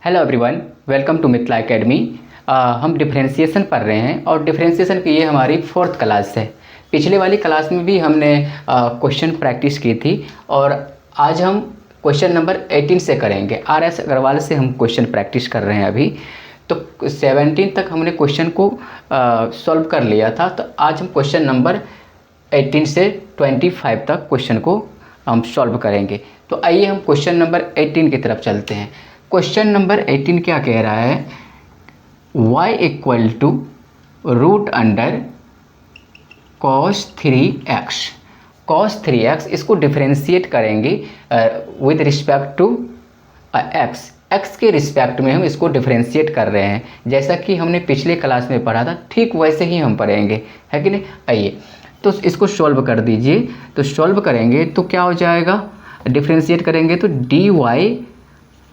Hello everyone, welcome to Mithila Academy. हम differentiation पढ़ रहे हैं और डिफरेंशिएशन की ये हमारी 4th क्लास है। पिछले वाली क्लास में भी हमने क्वेश्चन प्रैक्टिस की थी और आज हम क्वेश्चन नंबर 18 से करेंगे। RS अग्रवाल से हम क्वेश्चन प्रैक्टिस कर रहे हैं अभी। तो 17 तक हमने क्वेश्चन को सॉल्व कर लिया था, तो आज हम क्वेश्चन नंबर 18 से 25 तक क्वेश्चन को हम सॉल्व करेंगे। तो आइए हम क्वेश्चन नंबर 18 की तरफ चलते हैं। क्वेश्चन नंबर 18 क्या कह रहा है? y equal to root under cos 3x। cos 3x इसको डिफरेंशिएट करेंगे विद रिस्पेक्ट टू x के रिस्पेक्ट में हम इसको डिफरेंशिएट कर रहे हैं। जैसा कि हमने पिछले क्लास में पढ़ा था, ठीक वैसे ही हम पढ़ेंगे, है कि नहीं? आइए तो इसको सॉल्व कर दीजिए। तो सॉल्व करेंगे तो क्या हो जाएगा? डिफरेंशिएट करेंगे तो dy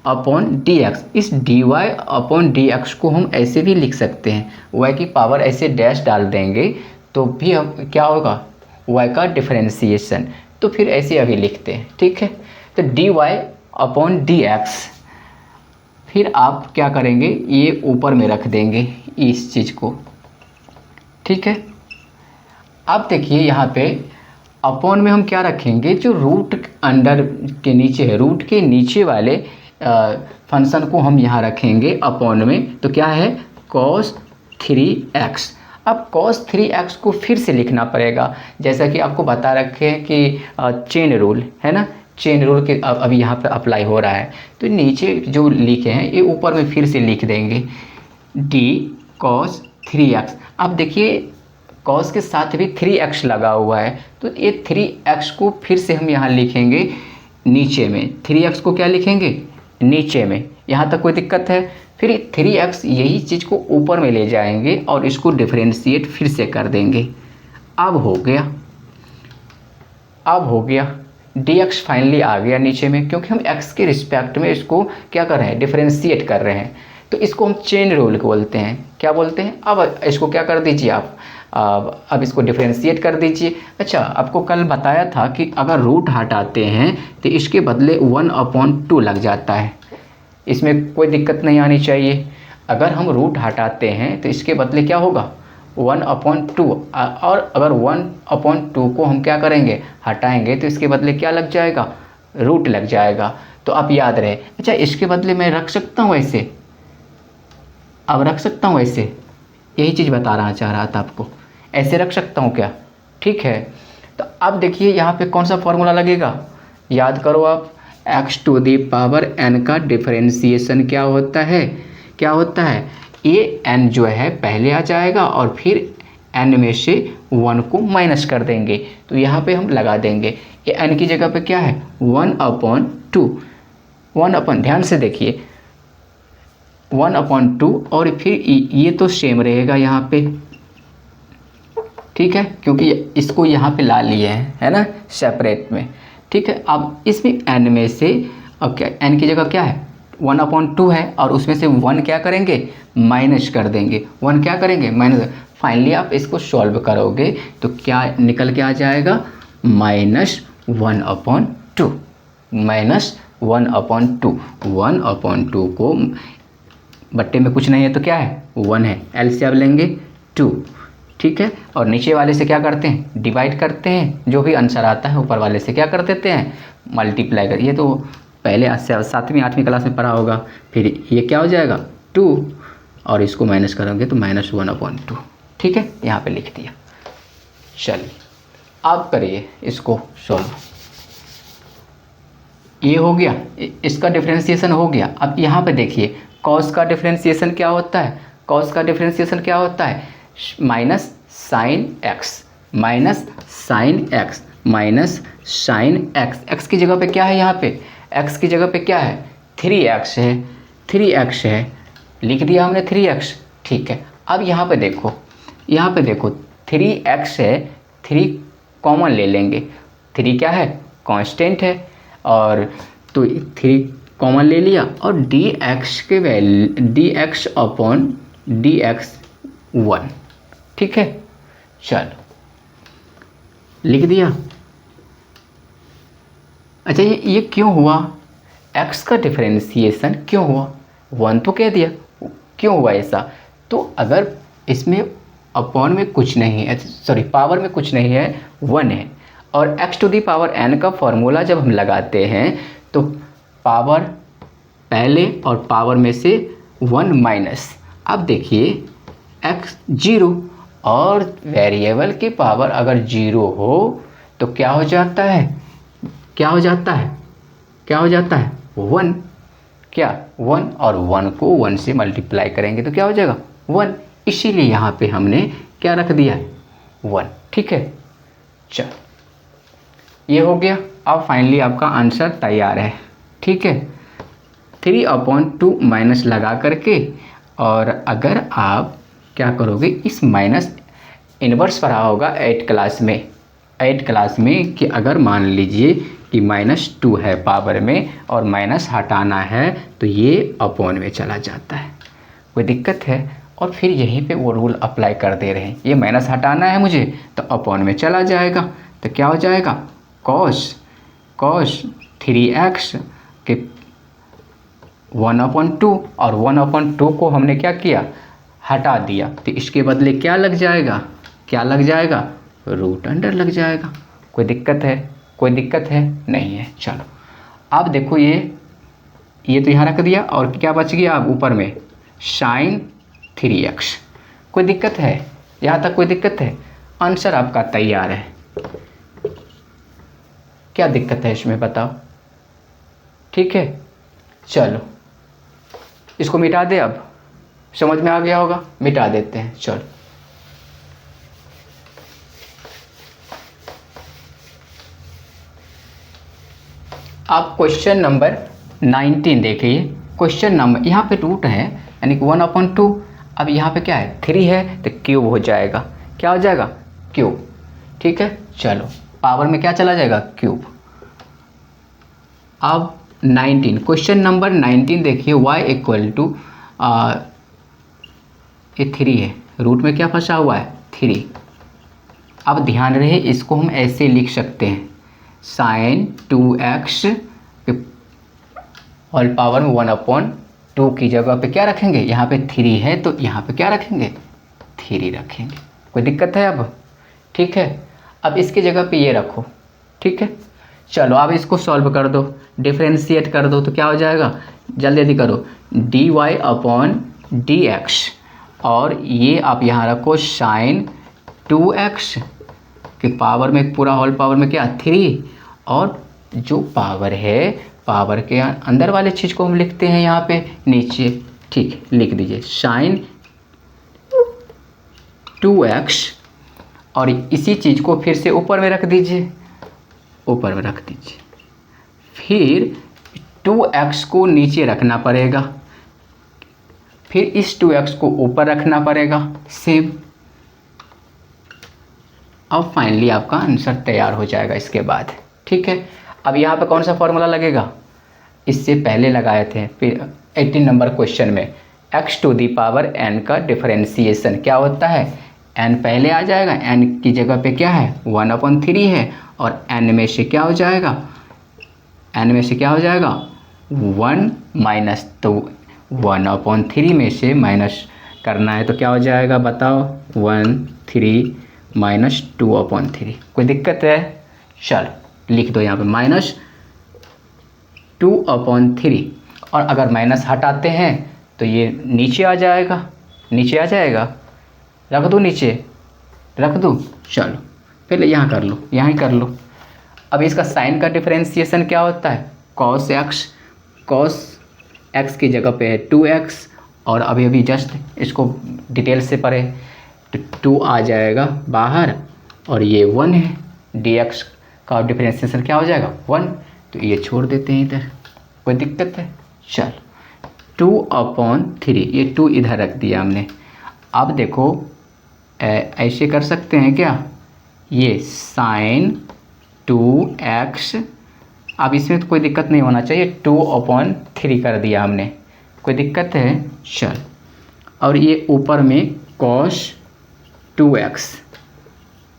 अपॉन dx। इस dy अपॉन dx को हम ऐसे भी लिख सकते हैं, y की पावर ऐसे डैश डाल देंगे तो भी हम क्या होगा? y का डिफरेंशिएशन। तो फिर ऐसे अभी लिखते हैं, ठीक है? तो dy अपॉन dx, फिर आप क्या करेंगे? ये ऊपर में रख देंगे इस चीज़ को, ठीक है? अब देखिए यहाँ पे अपॉन में हम क्या रखेंगे? जो रूट अंडर के नीचे है, रूट के नीचे वाले फंक्शन को हम यहाँ रखेंगे अपॉन में। तो क्या है? cos 3x। अब cos 3x को फिर से लिखना पड़ेगा, जैसा कि आपको बता रखे हैं कि चेन रूल है ना, चेन रूल के अभी यहाँ पे अप्लाई हो रहा है। तो नीचे जो लिखे हैं ये ऊपर में फिर से लिख देंगे d cos 3x। अब देखिए cos के साथ भी 3x लगा हुआ है, तो ये 3x को फिर से हम यहाँ लिखेंगे नीचे में। 3x को क्या लिखेंगे? नीचे में। यहाँ तक कोई दिक्कत है? फिर 3x यही चीज़ को ऊपर में ले जाएंगे और इसको डिफरेंशिएट फिर से कर देंगे। अब हो गया, अब हो गया dx फाइनली आ गया नीचे में, क्योंकि हम x के रिस्पेक्ट में इसको क्या कर रहे हैं? डिफरेंशिएट कर रहे हैं। तो इसको हम चेन रूल बोलते हैं। क्या बोलते हैं? अब इसको क्या कर दीजिए आप, अब इसको डिफरेंशिएट कर दीजिए। अच्छा, आपको कल बताया था कि अगर रूट हटाते हैं तो इसके बदले 1/2 लग जाता है। इसमें कोई दिक्कत नहीं आनी चाहिए। अगर हम रूट हटाते हैं तो इसके बदले क्या होगा? 1/2। और अगर 1/2 को हम क्या करेंगे? हटाएंगे तो इसके बदले क्या लग जाएगा? रूट लग जाएगा। तो आप याद रहे। अच्छा, इसके बदले मैं रख सकता हूँ ऐसे, अब रख सकता हूँ ऐसे, यही चीज़ बता चाह रहा था आपको। ऐसे रख सकता हूँ क्या? ठीक है। तो अब देखिए यहाँ पे कौन सा फॉर्मूला लगेगा? याद करो आप, x to the power n का डिफरेंशिएशन क्या होता है? क्या होता है? ये n जो है पहले आ जाएगा और फिर n में से 1 को माइनस कर देंगे। तो यहाँ पे हम लगा देंगे, ये n की जगह पे क्या है? 1/2। 1 ध्यान से देखिए, 1/2 और फिर ये तो सेम रहेगा यहाँ पे, ठीक है? क्योंकि इसको यहाँ पे ला लिए हैं, है ना, सेपरेट में, ठीक है? अब इसमें n में से, अब क्या n की जगह क्या है? 1/2 है और उसमें से 1 क्या करेंगे? माइनस कर देंगे। 1 क्या करेंगे? माइनस। फाइनली आप इसको सॉल्व करोगे तो क्या निकल के आ जाएगा? -1/2। -1/2। 1/2 को बट्टे में कुछ नहीं है तो क्या है? 1 है। एलसीएम लेंगे 2, ठीक है? और नीचे वाले से क्या करते हैं? डिवाइड करते हैं। जो भी आंसर आता है ऊपर वाले से क्या कर देते हैं? मल्टीप्लाई कर। ये तो पहले 7वीं 8वीं क्लास में पढ़ा होगा। फिर ये क्या हो जाएगा? 2 और इसको माइनस करोगे तो -1/2, ठीक है? यहाँ पे लिख दिया। चलिए आप करिए इसको सॉल्व। ये हो गया, इसका डिफरेंशिएशन हो गया। अब यहाँ पे देखिए cos का डिफरेंशिएशन क्या होता है? cos का डिफरेंशिएशन क्या होता है? Minus sine x, minus sine x, minus sine x. X की जगह पे क्या है? यहाँ पे x की जगह पे क्या है? 3x है, 3x है, लिख दिया हमने 3x, ठीक है? अब यहाँ पे देखो, यहाँ पे देखो 3x है, 3 कॉमन ले लेंगे। 3 क्या है? कांस्टेंट है, और तो 3 कॉमन ले लिया और dx के वैल्यू dx अपॉन dx 1, ठीक है? चलो लिख दिया। अच्छा, ये क्यों हुआ? x का डिफरेंशिएशन क्यों हुआ? 1 तो कह दिया, क्यों हुआ ऐसा? तो अगर इसमें अपॉन में कुछ नहीं है, सॉरी पावर में कुछ नहीं है, 1 है, और x to the power n का फॉर्मूला जब हम लगाते हैं तो पावर पहले और पावर में से 1 माइनस, अब देखिए x 0, और वेरिएबल की पावर अगर 0 हो तो क्या हो जाता है, क्या हो जाता है, क्या हो जाता है, 1, क्या 1, और 1 को 1 से मल्टीप्लाई करेंगे तो क्या हो जाएगा 1, इसीलिए यहाँ पे हमने क्या रख दिया है 1। ठीक है, चलो ये हो गया। अब फाइनली आपका आंसर तैयार है। ठीक है, 3/2 माइनस लगा करके, और अगर आप क्या करोगे, इस माइनस इन्वर्स पढ़ा होगा 8 क्लास में, 8 क्लास में कि अगर मान लीजिए कि -2 है पावर में और माइनस हटाना है तो ये अपॉन में चला जाता है, कोई दिक्कत है? और फिर यहीं पे वो रूल अप्लाई कर दे रहे हैं, ये माइनस हटाना है मुझे तो अपॉन में चला जाएगा, तो क्या हो जाएगा कॉस 3x के 1/2, और 1/2 को हमने क्या किया, हटा दिया, तो इसके बदले क्या लग जाएगा, क्या लग जाएगा, रूट अंडर लग जाएगा। कोई दिक्कत है? कोई दिक्कत है? नहीं है। चलो अब देखो, ये तो यहाँ रख दिया, और क्या बच गया अब ऊपर में sin 3x। कोई दिक्कत है? यहाँ तक कोई दिक्कत है? आंसर आपका तैयार है। क्या दिक्कत है इसमें बताओ? ठीक है, चलो इसको मिटा दे। अब समझ में आ गया होगा, मिटा देते हैं। चलो आप क्वेश्चन नंबर 19 देखिए। क्वेश्चन नंबर, यहाँ पे रूट है यानी कि 1/2, अब यहाँ पे क्या है 3 है तो क्यूब हो जाएगा, क्या हो जाएगा क्यूब। ठीक है, चलो पावर में क्या चला जाएगा क्यूब। अब 19, क्वेश्चन नंबर 19 देखिए, y इक्वल टू ये 3 है, रूट में क्या फंसा हुआ है 3। अब ध्यान रहे, इसको हम ऐसे लिख सकते हैं sin 2x होल पावर में 1/2 की जगह पे क्या रखेंगे, यहाँ पे 3 है तो यहाँ पे क्या रखेंगे 3 रखेंगे। कोई दिक्कत है अब? ठीक है, अब इसकी जगह पे ये रखो। ठीक है, चलो अब इसको सॉल्व कर दो, डिफरेंशिएट कर दो, तो क्या हो जाएगा, जल्दी जल्दी करो, dy/dx, और ये आप यहाँ रखो sin 2x के पावर में पूरा होल पावर में क्या 3, और जो पावर है पावर के अंदर वाले चीज़ को हम लिखते हैं यहाँ पे नीचे। ठीक है, लिख दीजिए sin 2x, और इसी चीज़ को फिर से ऊपर में रख दीजिए, ऊपर में रख दीजिए। फिर 2x को नीचे रखना पड़ेगा, फिर इस 2x को ऊपर रखना पड़ेगा, सेम। अब फाइनली आपका आंसर तैयार हो जाएगा इसके बाद। ठीक है, अब यहाँ पे कौन सा फॉर्मूला लगेगा, इससे पहले लगाए थे फिर 18 नंबर क्वेश्चन में, x to the power n का डिफरेंशिएशन क्या होता है, n पहले आ जाएगा, n की जगह पे क्या है 1/3 है, और n में से क्या हो जाएगा, n में से क्या हो जाएगा 1 माइनस, तो 1/3 में से माइनस करना है तो क्या हो जाएगा बताओ 1/3 माइनस 2/3। कोई दिक्कत है? चलो लिख दो यहाँ पे -2/3, और अगर माइनस हटाते हैं तो ये नीचे आ जाएगा, नीचे आ जाएगा, रख दूँ नीचे, रख दूँ। चलो पहले यहाँ कर लो, यहाँ ही कर लो। अब इसका साइन का डिफरेंशिएशन क्या होता है cos x की जगह पे है 2x, और अभी जस्ट इसको डिटेल से पढ़े तो 2 आ जाएगा बाहर, और ये 1 है, dx का डिफरेंशिएशन क्या हो जाएगा 1, तो ये छोड़ देते हैं इधर, कोई दिक्कत है? चल 2/3, ये 2 इधर रख दिया हमने। अब देखो ऐसे कर सकते हैं क्या, ये sin 2x, अब इसमें तो कोई दिक्कत नहीं होना चाहिए, 2/3 कर दिया हमने, कोई दिक्कत है? चल, और ये ऊपर में cos 2x।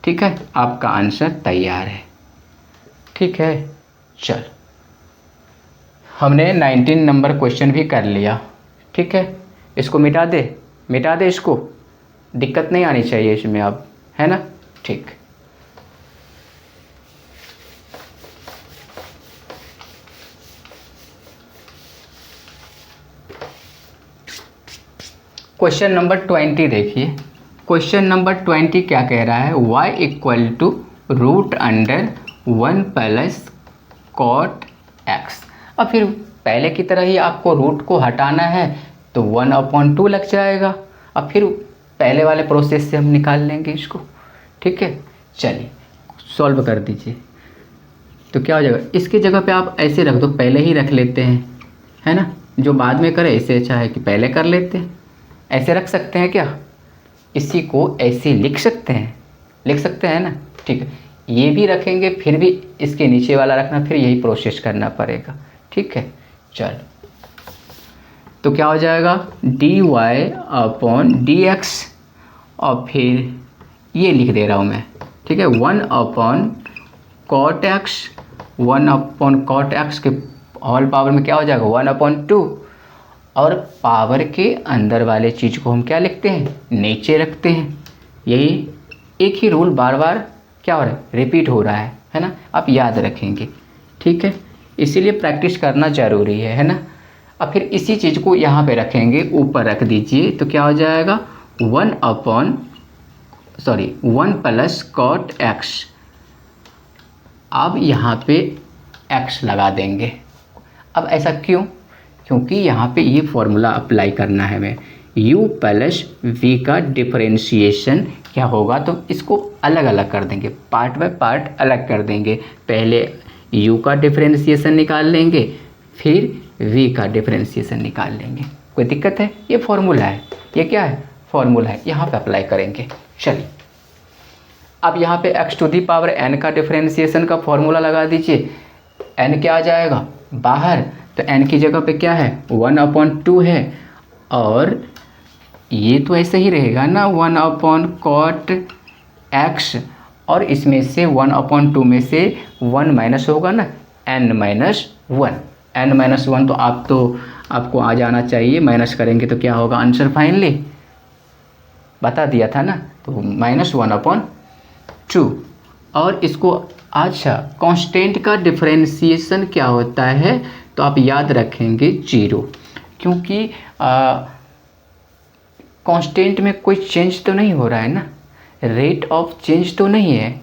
ठीक है, आपका आंसर तैयार है। ठीक है, चल हमने 19 नंबर क्वेश्चन भी कर लिया। ठीक है, इसको मिटा दे इसको, दिक्कत नहीं आनी चाहिए इसमें अब, है ना। ठीक, क्वेश्चन नंबर 20 देखिए। क्वेश्चन नंबर 20 क्या कह रहा है, y equal to root under 1 plus cot x। अब फिर पहले की तरह ही आपको रूट को हटाना है तो 1/2 लग जाएगा। अब फिर पहले वाले प्रोसेस से हम निकाल लेंगे इसको, ठीक है। चलिए सॉल्व कर दीजिए। तो क्या हो जाएगा, इसकी जगह पे आप ऐसे रख दो, पहले ही रख लेते हैं, है ना। जो बाद में करें इससे अच्छा है कि पहले कर लेते हैं। ऐसे रख सकते हैं क्या, इसी को ऐसे लिख सकते हैं ना। ठीक है, ये भी रखेंगे, फिर भी इसके नीचे वाला रखना, फिर यही प्रोसेस करना पड़ेगा, ठीक है। चलो तो क्या हो जाएगा, dy/dx और फिर ये लिख दे रहा हूँ मैं, ठीक है, 1/cot x, 1/cot x के होल पावर में क्या हो जाएगा 1/2, और पावर के अंदर वाले चीज़ को हम क्या लिखते हैं, नीचे रखते हैं। यही एक ही रूल बार बार क्या हो रहा है, रिपीट हो रहा है ना। आप याद रखेंगे, ठीक है, इसीलिए प्रैक्टिस करना ज़रूरी है ना। अब फिर इसी चीज़ को यहाँ पे रखेंगे, ऊपर रख दीजिए, तो क्या हो जाएगा 1 प्लस कॉट x। अब यहाँ पे x लगा देंगे। अब ऐसा क्यों, क्योंकि यहाँ पे ये फॉर्मूला अप्लाई करना है हमें, u प्लस v का डिफरेंशिएशन क्या होगा, तो इसको अलग अलग कर देंगे, पार्ट बाय पार्ट अलग कर देंगे। पहले u का डिफरेंशिएशन निकाल लेंगे, फिर v का डिफरेंशिएशन निकाल लेंगे। कोई दिक्कत है, ये फॉर्मूला है, ये क्या है, फॉर्मूला है, यहाँ पे अप्लाई करेंगे। चलिए अब यहाँ पे x to the power n का डिफरेंशिएशन का फॉर्मूला लगा दीजिए। n क्या आ जाएगा बाहर, तो n की जगह पे क्या है 1/2 है, और ये तो ऐसे ही रहेगा ना 1/cot x, और इसमें से 1/2 में से 1 माइनस होगा ना, n-1 तो आपको आ जाना चाहिए। माइनस करेंगे तो क्या होगा, आंसर फाइनली बता दिया था ना, तो -1/2। और इसको अच्छा, कांस्टेंट का डिफरेंशिएशन क्या होता है, तो आप याद रखेंगे 0, क्योंकि कांस्टेंट में कोई चेंज तो नहीं हो रहा है ना, रेट ऑफ चेंज तो नहीं है,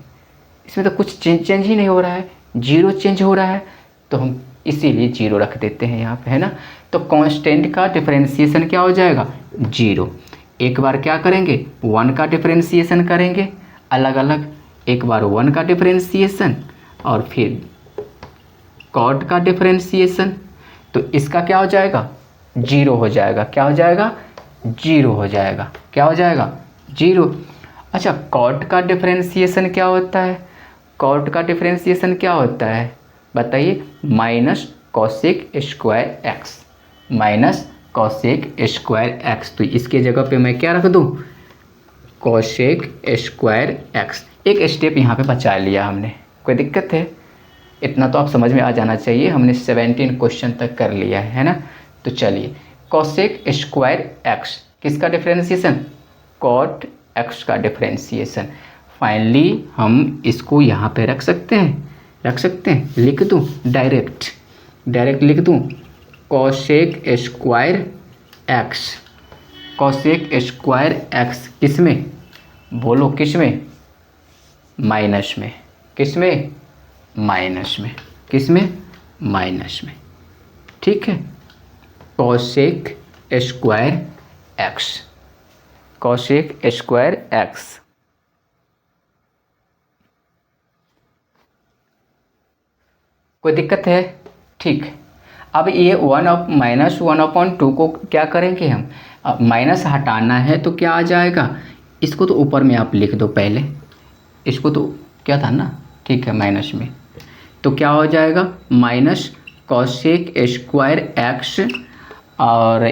इसमें तो कुछ चेंज ही नहीं हो रहा है, 0 चेंज हो रहा है, तो हम इसीलिए 0 रख देते हैं यहाँ पे, है ना। तो कांस्टेंट का डिफरेंशिएशन क्या हो जाएगा 0। एक बार क्या करेंगे 1 का डिफरेंशिएशन करेंगे अलग अलग, एक बार 1 का डिफरेंशिएशन और फिर कॉट का डिफरेंशिएशन, तो इसका क्या हो जाएगा 0 हो जाएगा। क्या हो जाएगा 0 हो जाएगा। क्या हो जाएगा 0। अच्छा, कॉट का डिफरेंशिएशन क्या होता है, कॉट का डिफरेंशिएशन क्या होता है बताइए, minus cosec square x, minus cosec square x. तो इसके जगह पे मैं क्या रख दूँ, कॉसेक स्क्वायर एक्स। एक स्टेप यहाँ पे बचा लिया हमने, कोई दिक्कत है, इतना तो आप समझ में आ जाना चाहिए, हमने 17 क्वेश्चन तक कर लिया है ना। तो चलिए, कॉसेक स्क्वायर एक्स किसका डिफरेंशिएशन, कॉट एक्स का डिफरेंशिएशन। फाइनली हम इसको यहाँ पे रख सकते हैं, लिख दूँ डायरेक्ट लिख दूँ, cosec square x, cosec square x किस में, बोलो किस में, माइनस में, किस में, माइनस में, किस में, माइनस में, ठीक है। Cosec square x, cosec square x. कोई दिक्कत है, ठीक। अब ये -1/2 को क्या करेंगे हम, अब माइनस हटाना है तो क्या आ जाएगा, इसको तो ऊपर में आप लिख दो पहले, इसको तो क्या था ना, ठीक है, माइनस में, तो क्या हो जाएगा माइनस कॉसेक स्क्वायर एक्स, और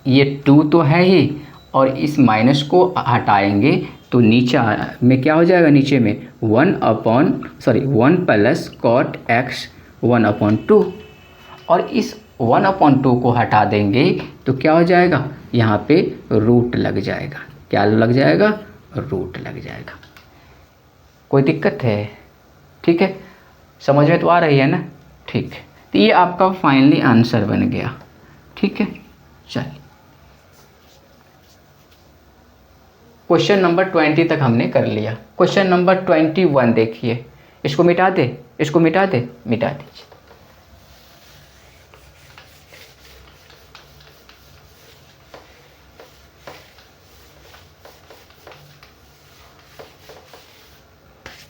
ये 2 तो है ही, और इस माइनस को हटाएंगे तो नीचे में क्या हो जाएगा, नीचे में 1 प्लस कॉट एक्स 1/2, और इस 1/2 को हटा देंगे तो क्या हो जाएगा, यहाँ पे रूट लग जाएगा। क्या लग जाएगा, रूट लग जाएगा। कोई दिक्कत है? ठीक है, समझ में तो आ रही है ना? ठीक है, तो ये आपका फाइनली आंसर बन गया। ठीक है, चलिए क्वेश्चन नंबर 20 तक हमने कर लिया। क्वेश्चन नंबर 21 देखिए। इसको मिटा दे, इसको मिटा दे, मिटा दीजिए।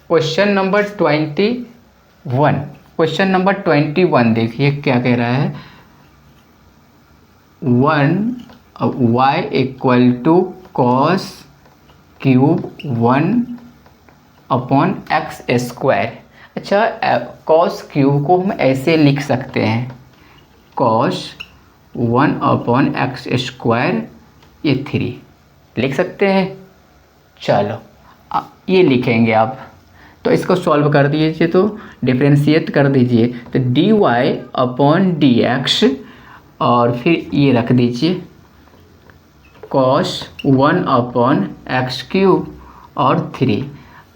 क्वेश्चन नंबर 21, क्वेश्चन नंबर 21 देखिए क्या कह रहा है। 1y equal to cos cube 1/x²। अच्छा, कॉस क्यूब को हम ऐसे लिख सकते हैं, कॉस 1/x², ये 3 लिख सकते हैं। चलो ये लिखेंगे आप, तो इसको सॉल्व कर दीजिए, तो डिफ्रेंशिएट कर दीजिए, तो dy/dx और फिर ये रख दीजिए cos 1/x³ और 3।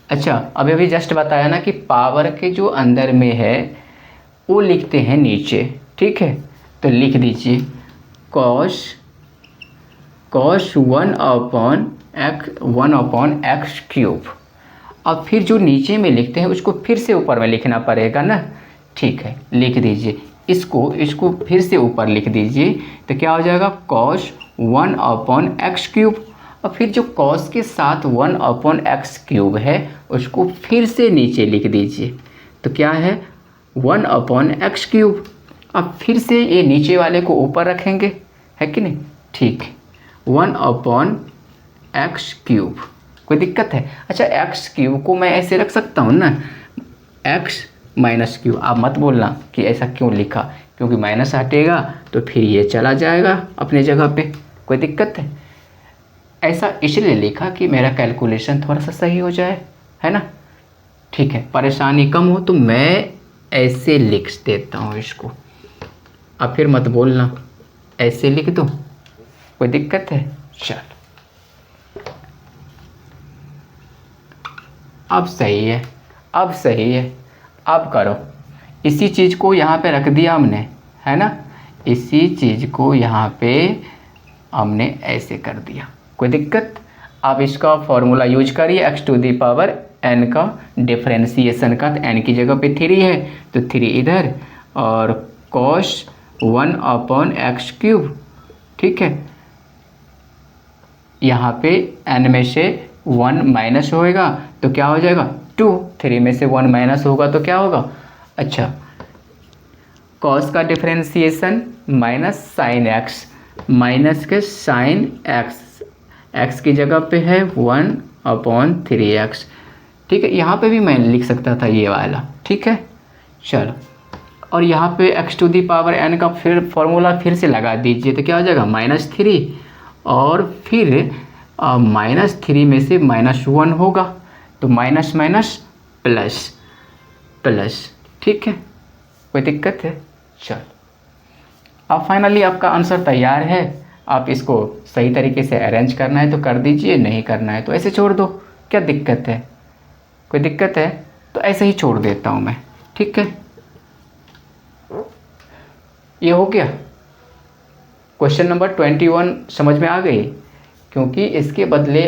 अच्छा, अभी जस्ट बताया ना कि पावर के जो अंदर में है वो लिखते हैं नीचे। ठीक है, तो लिख दीजिए cos 1/x³। अब फिर जो नीचे में लिखते हैं उसको फिर से ऊपर में लिखना पड़ेगा ना। ठीक है, लिख दीजिए इसको फिर से ऊपर लिख दीजिए, तो क्या हो जाएगा cos 1/x³। और फिर जो cos के साथ 1/x³ है उसको फिर से नीचे लिख दीजिए, तो क्या है 1/x³। अब फिर से ये नीचे वाले को ऊपर रखेंगे, है कि नहीं? ठीक है, 1/x³। कोई दिक्कत है? अच्छा, x³ को मैं ऐसे रख सकता हूँ ना, x-3। आप मत बोलना कि ऐसा क्यों लिखा, क्योंकि माइनस हटेगा तो फिर ये चला जाएगा अपने जगह पे। कोई दिक्कत है? ऐसा इसलिए लिखा कि मेरा कैलकुलेशन थोड़ा सा सही हो जाए, है ना? ठीक है, परेशानी कम हो तो मैं ऐसे लिख देता हूँ इसको। अब फिर मत बोलना ऐसे लिख दो, कोई दिक्कत है? चल, अब सही है, अब सही है। अब करो, इसी चीज़ को यहाँ पे रख दिया हमने, है ना? इसी चीज़ को यहाँ पे हमने ऐसे कर दिया, कोई दिक्कत? आप इसका फॉर्मूला यूज करिए, x⁴n का डिफ्रेंसिएशन का, तो n की जगह पे 3 है तो 3 इधर, और cos 1/x³। ठीक है, यहाँ पे n में से 1 माइनस होएगा तो क्या हो जाएगा 2, 3 में से 1 माइनस होगा तो क्या होगा। अच्छा, cos का differentiation minus sine x, minus के साइन x, x की जगह पे है 1/3x। ठीक है, यहाँ पे भी मैं लिख सकता था ये वाला। ठीक है, चलो, और यहाँ पे x⁴n का फिर फॉर्मूला फिर से लगा दीजिए, तो क्या हो जाएगा -3, और फिर -3 में से -1 होगा तो माइनस माइनस प्लस प्लस। ठीक है, कोई दिक्कत है? चल, अब फाइनली आपका आंसर तैयार है। आप इसको सही तरीके से अरेंज करना है तो कर दीजिए, नहीं करना है तो ऐसे छोड़ दो, क्या दिक्कत है? कोई दिक्कत है तो ऐसे ही छोड़ देता हूँ मैं। ठीक है, ये हो गया। क्वेश्चन नंबर 21 समझ में आ गई, क्योंकि इसके बदले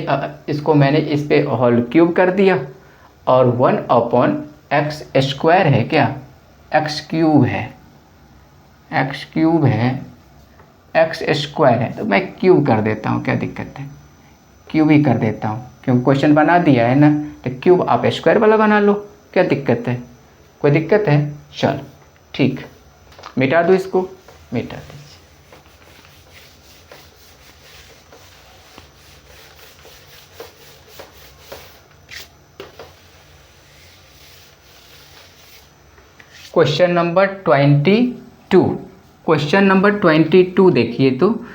इसको मैंने इस पे होल क्यूब कर दिया, और 1/x² है, क्या x³ है, x³ है, x² है, तो मैं क्यूब कर देता हूँ, क्या दिक्कत है? क्यूब ही कर देता हूँ, क्योंकि क्वेश्चन बना दिया है ना, तो क्यूब आप स्क्वायर वाला बना लो, क्या दिक्कत है? कोई दिक्कत है? चल ठीक, मिटा दो इसको, मिटा दीजिए। क्वेश्चन नंबर 22, क्वेश्चन नंबर 22 देखिए, तो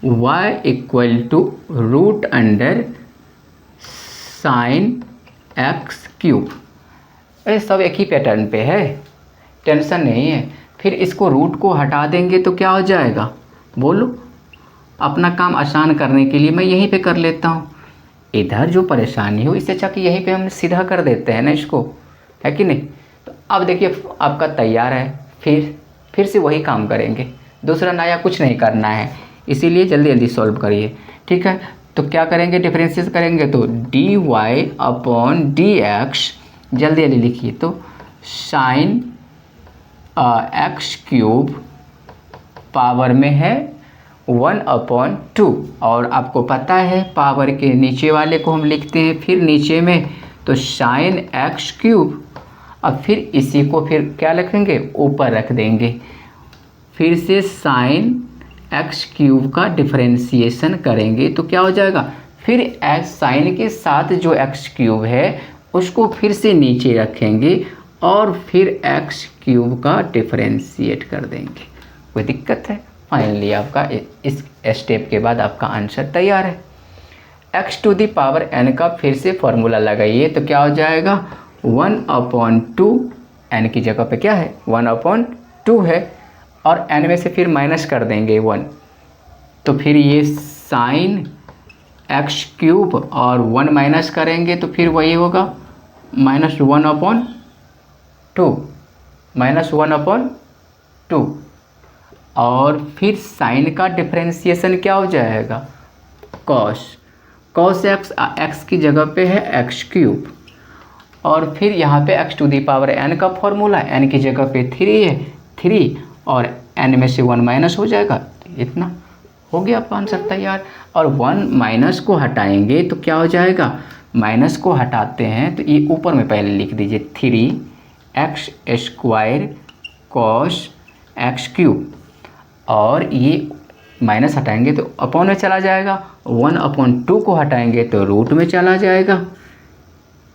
y equal to √under sine x³। अरे सब एक ही पैटर्न पे है, टेंशन नहीं है। फिर इसको रूट को हटा देंगे तो क्या हो जाएगा, बोलो। अपना काम आसान करने के लिए मैं यहीं पे कर लेता हूँ, इधर जो परेशानी हो इससे अच्छा कि यहीं पे हम सीधा कर देते हैं ना इसको, है कि नहीं। तो अब देखिए आपका तैयार है, फिर से वही काम करेंगे, दूसरा नया कुछ नहीं करना है, इसीलिए जल्दी जल्दी सॉल्व करिए। ठीक है, तो क्या करेंगे, डिफरेंशिएट करेंगे तो dy अपॉन dx, जल्दी जल्दी लिखिए, तो साइन एक्स क्यूब पावर में है 1/2, और आपको पता है पावर के नीचे वाले को हम लिखते हैं फिर नीचे में, तो साइन एक्स क्यूब। अब फिर इसी को फिर क्या रखेंगे, ऊपर रख देंगे, फिर से साइन एक्स क्यूब का डिफरेंशिएशन करेंगे तो क्या हो जाएगा, फिर एक्स साइन के साथ जो एक्स क्यूब है उसको फिर से नीचे रखेंगे और फिर एक्स क्यूब का डिफरेंशिएट कर देंगे। कोई दिक्कत है। फाइनली आपका इस स्टेप के बाद आपका आंसर तैयार है। x to the power n का फिर से फॉर्मूला लगाइए तो क्या हो जाएगा, 1/2, n की जगह पे क्या है 1/2 है, और n में से फिर माइनस कर देंगे 1, तो फिर ये साइन एक्स क्यूब और 1 माइनस करेंगे तो फिर वही होगा -1/2, और फिर साइन का डिफरेंशिएशन क्या हो जाएगा, कॉस एक्स की जगह पे है एक्स क्यूब, और फिर यहाँ पे x to the power n का फॉर्मूला, n की जगह पे 3 है 3, और n में से 1 माइनस हो जाएगा, इतना हो गया आपका आंसर तैयार। और 1 माइनस को हटाएंगे तो क्या हो जाएगा, माइनस को हटाते हैं तो ये ऊपर में पहले लिख दीजिए 3x² कॉस एक्स क्यूब, और ये माइनस हटाएंगे तो अपॉन में चला जाएगा, 1/2 को हटाएंगे तो रूट में चला जाएगा,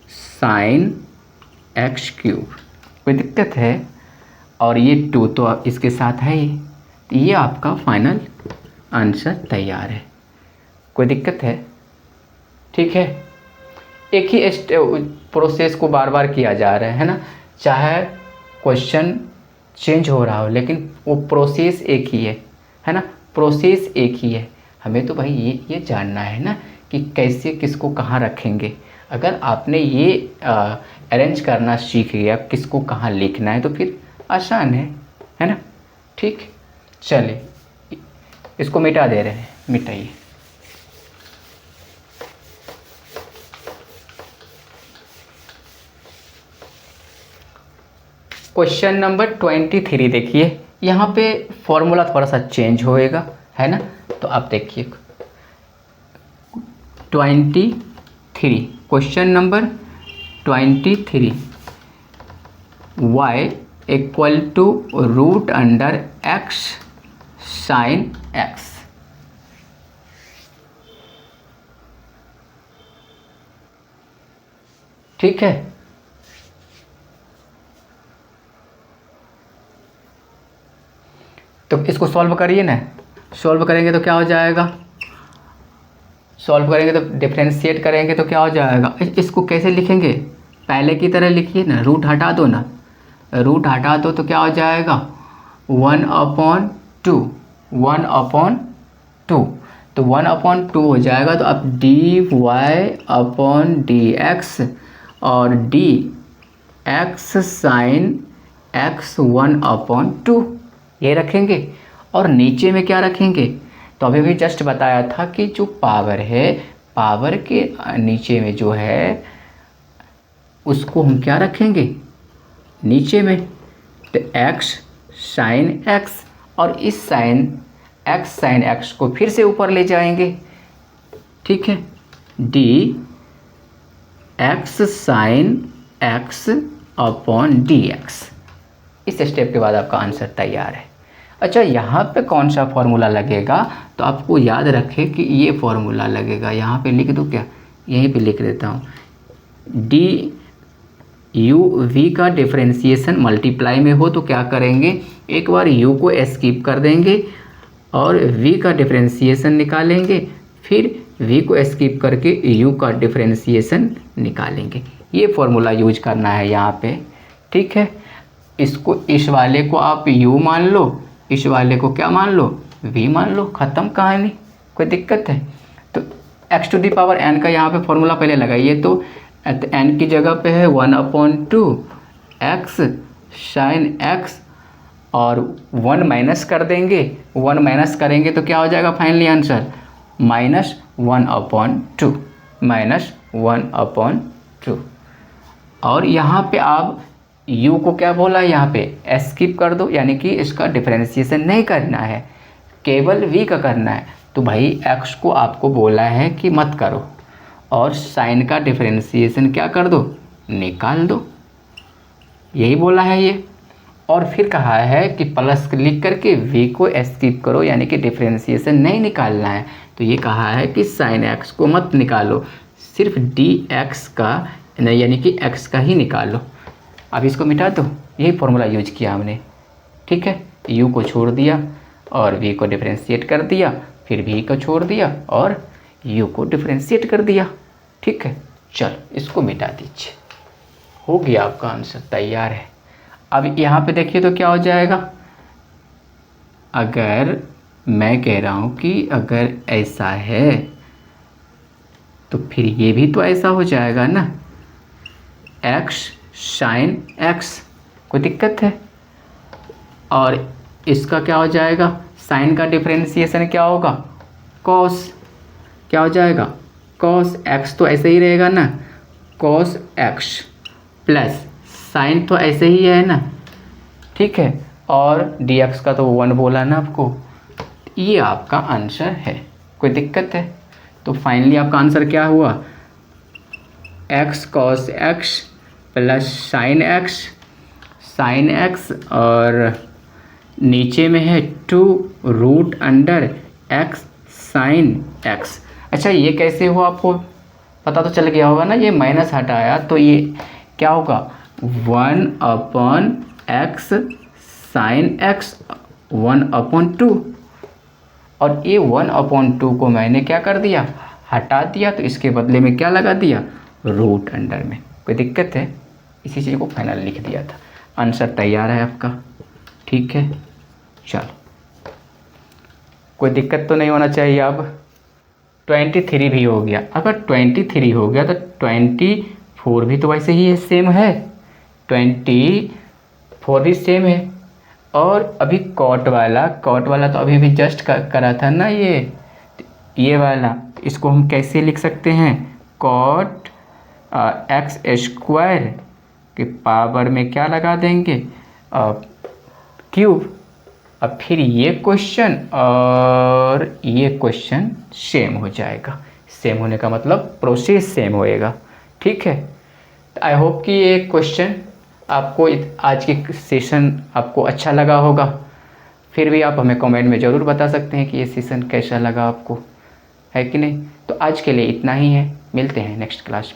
साइन एक्स क्यूब। कोई दिक्कत है, और ये 2 तो इसके साथ है ही, तो ये आपका फाइनल आंसर तैयार है। कोई दिक्कत है, ठीक है। एक ही प्रोसेस को बार बार किया जा रहा है ना, चाहे क्वेश्चन चेंज हो रहा हो लेकिन वो प्रोसेस एक ही है ना, प्रोसेस एक ही है। हमें तो भाई ये जानना है ना कि कैसे किसको कहाँ रखेंगे। अगर आपने ये अरेंज करना सीख गया किसको कहाँ लिखना है तो फिर आसान है ना। ठीक, चलिए इसको मिटा दे रहे हैं, मिटाइए। क्वेश्चन नंबर 23 देखिए, यहाँ पे फॉर्मूला थोड़ा सा चेंज होएगा, है ना। तो आप देखिए 23, question number 23, y equal to √x sine x। ठीक है, तो इसको सॉल्व करिए ना। सॉल्व करेंगे तो क्या हो जाएगा, सॉल्व करेंगे तो डिफरेंशिएट करेंगे तो क्या हो जाएगा। इसको कैसे लिखेंगे, पहले की तरह लिखिए ना, रूट हटा दो ना, रूट हटा दो तो क्या हो जाएगा 1/2, 1/2, तो 1/2 हो जाएगा। तो अब dy/dx और dx साइन x 1/2 ये रखेंगे, और नीचे में क्या रखेंगे, तो अभी भी जस्ट बताया था कि जो पावर है, पावर के नीचे में जो है उसको हम क्या रखेंगे नीचे में, तो x साइन x, और इस x साइन x को फिर से ऊपर ले जाएंगे। ठीक है, dx sine x upon dx। इस स्टेप के बाद आपका आंसर तैयार है। अच्छा, यहाँ पे कौन सा फॉर्मूला लगेगा, तो आपको याद रखें कि ये फॉर्मूला लगेगा। यहाँ पे लिख दूँ क्या, यहीं पे लिख देता हूँ, v का डिफरेंशिएशन मल्टीप्लाई में हो तो क्या करेंगे, एक बार u को स्किप कर देंगे और v का डिफरेंशिएशन निकालेंगे, फिर v को स्किप करके u का डिफरेंशिएशन निकालेंगे। ये फॉर्मूला यूज करना है यहाँ पे। ठीक है, इसको, इस वाले को आप u मान लो, इस वाले को क्या मान लो, v मान लो, ख़त्म कहानी। कोई दिक्कत है? तो x to the power n का यहाँ पे फॉर्मूला पहले लगाइए। तो n की जगह पे है 1/2 x साइन x, और 1 माइनस कर देंगे, 1 माइनस करेंगे तो क्या हो जाएगा फाइनली आंसर, -1/2, -1/2। और यहाँ पे आप u को क्या बोला है, यहाँ पे स्किप कर दो, यानी कि इसका डिफरेंशिएशन नहीं करना है, केवल v का करना है। तो भाई x को आपको बोला है कि मत करो, और साइन का डिफरेंशिएशन क्या कर दो, निकाल दो, यही बोला है ये। और फिर कहा है कि प्लस लिख करके v को स्किप करो, यानी कि डिफरेंशिएशन नहीं निकालना है। तो ये कहा है कि साइन x को मत निकालो, सिर्फ dx का यानी कि x का ही निकालो। अब इसको मिटा दो, यही फॉर्मूला यूज किया हमने, ठीक है। u को छोड़ दिया और v को डिफरेंशिएट कर दिया, फिर v को छोड़ दिया और u को डिफरेंशिएट कर दिया, ठीक है। चल इसको मिटा दीजिए, हो गया आपका आंसर तैयार है। अब यहाँ पे देखिए तो क्या हो जाएगा, अगर मैं कह रहा हूँ कि अगर ऐसा है तो फिर ये भी तो ऐसा हो जाएगा ना, x साइन x, कोई दिक्कत है। और इसका क्या हो जाएगा, साइन का डिफरेंशिएशन क्या होगा, कॉस, क्या हो जाएगा, कॉस x, तो ऐसे ही रहेगा ना, कॉस x प्लस साइन तो ऐसे ही है ना, ठीक है। और dx का तो 1 बोला ना आपको, ये आपका आंसर है, कोई दिक्कत है। तो फाइनली आपका आंसर क्या हुआ, x cos x plus sign x और नीचे में है 2√x साइन x। अच्छा ये कैसे हुआ आपको पता तो चल गया होगा ना, ये माइनस हटाया तो ये क्या होगा, 1/x साइन x 1/2, और ये 1/2 को मैंने क्या कर दिया, हटा दिया, तो इसके बदले में क्या लगा दिया, रूट अंडर में। कोई दिक्कत है, इसी चीज़ को फाइनल लिख दिया था। आंसर तैयार है आपका, ठीक है। चलो कोई दिक्कत तो नहीं होना चाहिए। अब 23 भी हो गया, अगर 23 हो गया तो 24 भी तो वैसे ही है, सेम है, 24 भी सेम है। और अभी कॉट वाला तो अभी भी जस्ट करा था ना ये वाला, इसको हम कैसे लिख सकते हैं, कॉट x स्क्वायर के पावर में क्या लगा देंगे, क्यूब। अब फिर ये क्वेश्चन और ये क्वेश्चन सेम हो जाएगा, सेम होने का मतलब प्रोसेस सेम होएगा, ठीक है। आई होप कि ये क्वेश्चन आपको आज की सेशन आपको अच्छा लगा होगा। फिर भी आप हमें कमेंट में ज़रूर बता सकते हैं कि ये सेशन कैसा लगा आपको, है कि नहीं। तो आज के लिए इतना ही है, मिलते हैं नेक्स्ट क्लास में।